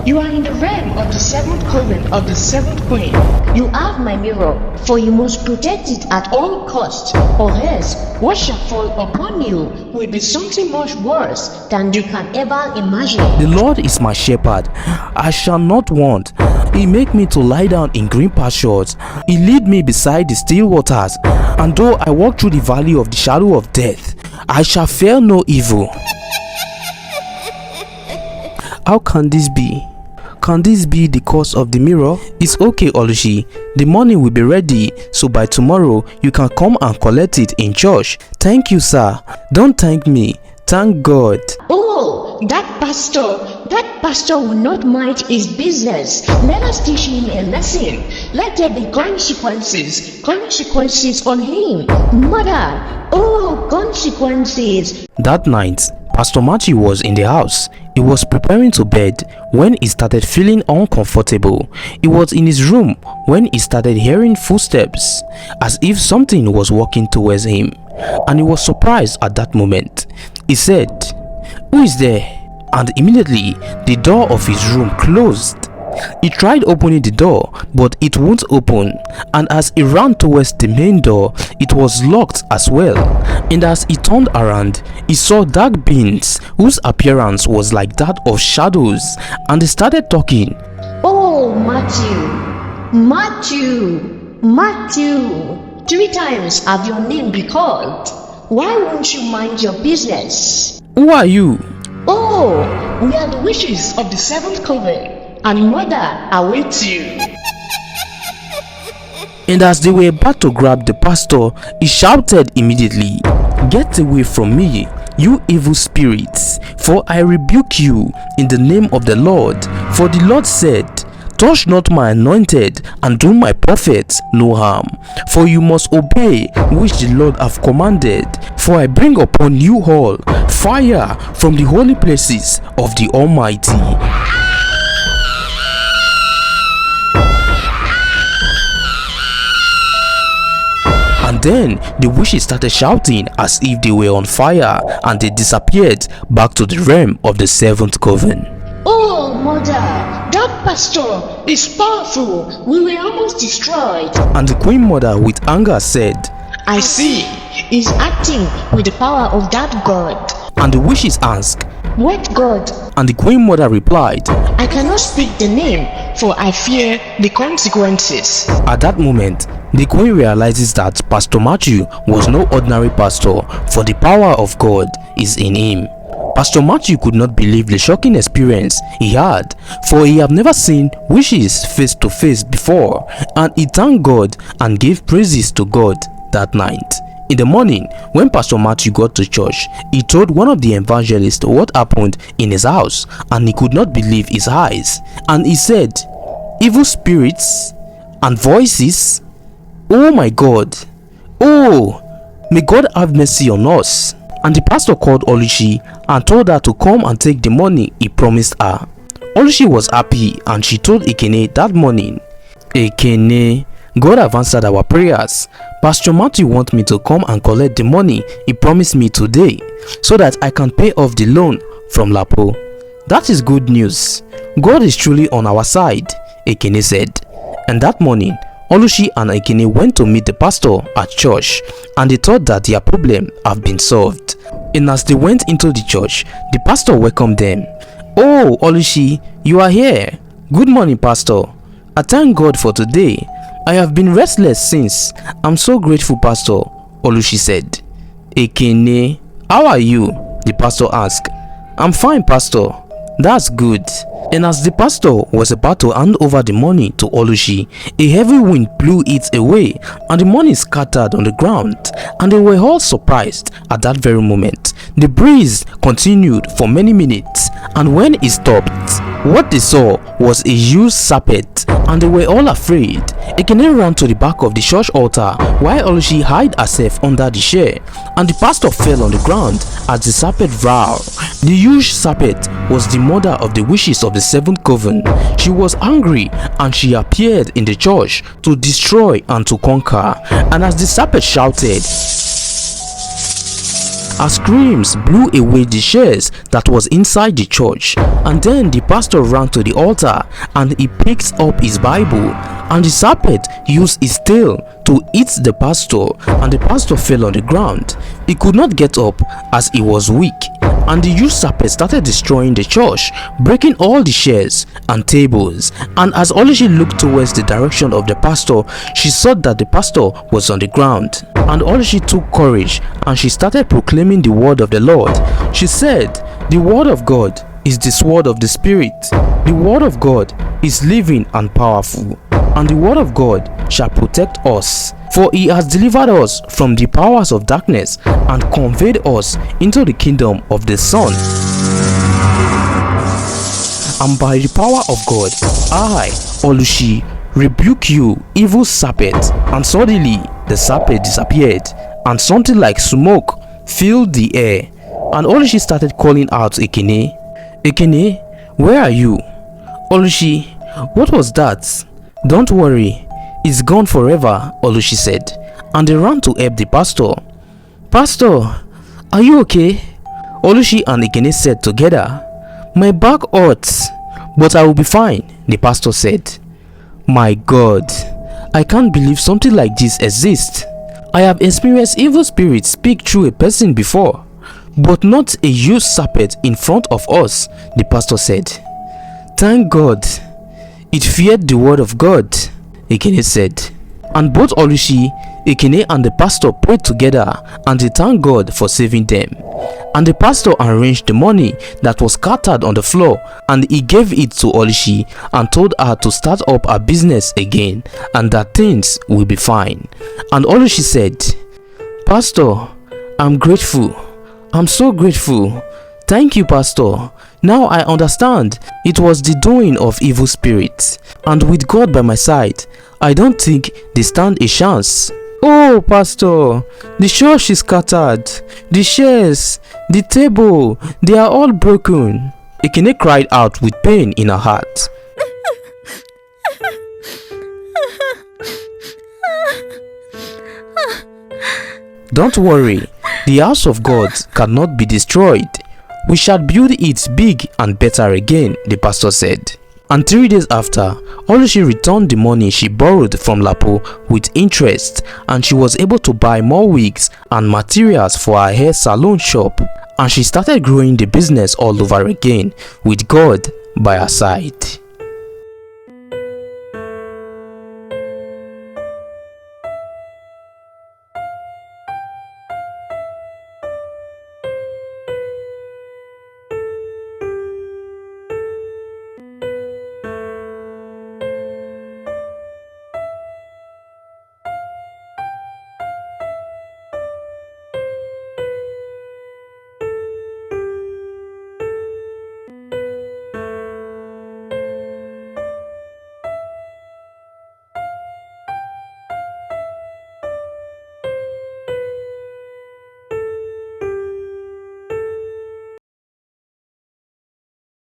You are in the realm of the seventh coven of the seventh queen. You have my mirror, for you must protect it at all costs, or else what shall fall upon you will be something much worse than you can ever imagine. The Lord is my shepherd, I shall not want. He make me to lie down in green pastures. He lead me beside the still waters. And though I walk through the valley of the shadow of death, I shall fear no evil. How can this be? Can this be the cause of the mirror? It's okay, Oluchi. The money will be ready, so by tomorrow you can come and collect it in church. Thank you, sir. Don't thank me. Thank God. Oh, that pastor will not mind his business. Let us teach him a lesson. Let there be consequences on him. Mother, oh, consequences. That night, Pastor Mathew was in the house. He was preparing to bed when he started feeling uncomfortable. He was in his room when he started hearing footsteps, as if something was walking towards him, and he was surprised at that moment. He said, "Who is there?" And immediately the door of his room closed. He tried opening the door, but it won't open, and as he ran towards the main door, it was locked as well. And as he turned around, he saw dark beings whose appearance was like that of shadows, and they started talking. Oh, Mathew, 3 times have your name been called. Why won't you mind your business? Who are you? Oh, we are the witches of the seventh coven, and mother awaits you. And as they were about to grab the pastor, he shouted immediately, "Get away from me, you evil spirits, for I rebuke you in the name of the Lord. For the Lord said, touch not my anointed, and do my prophets no harm. For you must obey which the Lord hath commanded. For I bring upon you all fire from the holy places of the Almighty." And then the witches started shouting as if they were on fire, and they disappeared back to the realm of the seventh coven. Oh, mother, that pastor is powerful. We were almost destroyed. And the queen mother with anger said, I see. He's acting with the power of that God. And the witches asked, What God? And the queen mother replied, I cannot speak the name, for I fear the consequences. At that moment, the queen realizes that Pastor Mathew was no ordinary pastor, for the power of God is in him. Pastor Mathew could not believe the shocking experience he had, for he had never seen witches face to face before, and he thanked God and gave praises to God that night. In the morning, when Pastor Mathew got to church, he told one of the evangelists what happened in his house, and he could not believe his eyes. And he said, "Evil spirits and voices? Oh my God! Oh, may God have mercy on us." And the pastor called Oluchi and told her to come and take the money he promised her. Oluchi was happy, and she told Ekene that morning, "Ekene, God have answered our prayers. Pastor Mathew wants me to come and collect the money he promised me today, so that I can pay off the loan from Lapo." "That is good news. God is truly on our side," Ekene said. And that morning, Oluchi and Ekene went to meet the pastor at church, and they thought that their problem have been solved. And as they went into the church, the pastor welcomed them. "Oh, Oluchi, you are here. Good morning, pastor. I thank God for today. I have been restless since. I'm so grateful, pastor," Oluchi said. "Ekene, how are you?" the pastor asked. "I'm fine, pastor." "That's good." And as the pastor was about to hand over the money to Oluchi, a heavy wind blew it away, and the money scattered on the ground, and they were all surprised at that very moment. The breeze continued for many minutes, and when it stopped, what they saw was a huge serpent, and they were all afraid. Ekene ran to the back of the church altar while Oluchi hid herself under the chair, and the pastor fell on the ground as the serpent roared. The huge serpent was the mother of the witches of the seventh coven. She was angry, and she appeared in the church to destroy and to conquer. And as the serpent shouted, Her screams blew away the chairs that was inside the church, and then the pastor ran to the altar and he picked up his Bible, and the serpent used his tail to eat the pastor, and the pastor fell on the ground. He could not get up as he was weak, and the huge serpent started destroying the church, breaking all the chairs and tables. And as Oluchi looked towards the direction of the pastor, she saw that the pastor was on the ground. And Oluchi took courage and she started proclaiming the word of the Lord. She said, "The word of God is the sword of the Spirit. The word of God is living and powerful, and the word of God shall protect us. For he has delivered us from the powers of darkness and conveyed us into the kingdom of the Son. And by the power of God, I, Oluchi, rebuke you, evil serpent." And suddenly the serpent disappeared, and something like smoke filled the air. And Oluchi started calling out Ekene. "Ekene, where are you?" "Oluchi, what was that?" "Don't worry, it's gone forever," Oluchi said, and they ran to help the pastor. "Pastor, are you okay?" Oluchi and Ekene said together. "My back hurts, but I will be fine," the pastor said. "My God, I can't believe something like this exists. I have experienced evil spirits speak through a person before, but not a huge serpent in front of us," the pastor said. "Thank God, it feared the word of God," Ekene said. And both Oluchi, Ekene and the pastor prayed together and they thanked God for saving them. And the pastor arranged the money that was scattered on the floor, and he gave it to Oluchi and told her to start up her business again and that things will be fine. And Oluchi said, "Pastor, I'm grateful. I'm so grateful. Thank you, Pastor. Now I understand it was the doing of evil spirits, and with God by my side, I don't think they stand a chance." "Oh, Pastor, the church is scattered. The chairs, the table, they are all broken." Ekene cried out with pain in her heart. "Don't worry, the house of God cannot be destroyed. We shall build it big and better again," the pastor said. And 3 days after, Oluchi returned the money she borrowed from Lapo with interest, and she was able to buy more wigs and materials for her hair salon shop, and she started growing the business all over again with God by her side.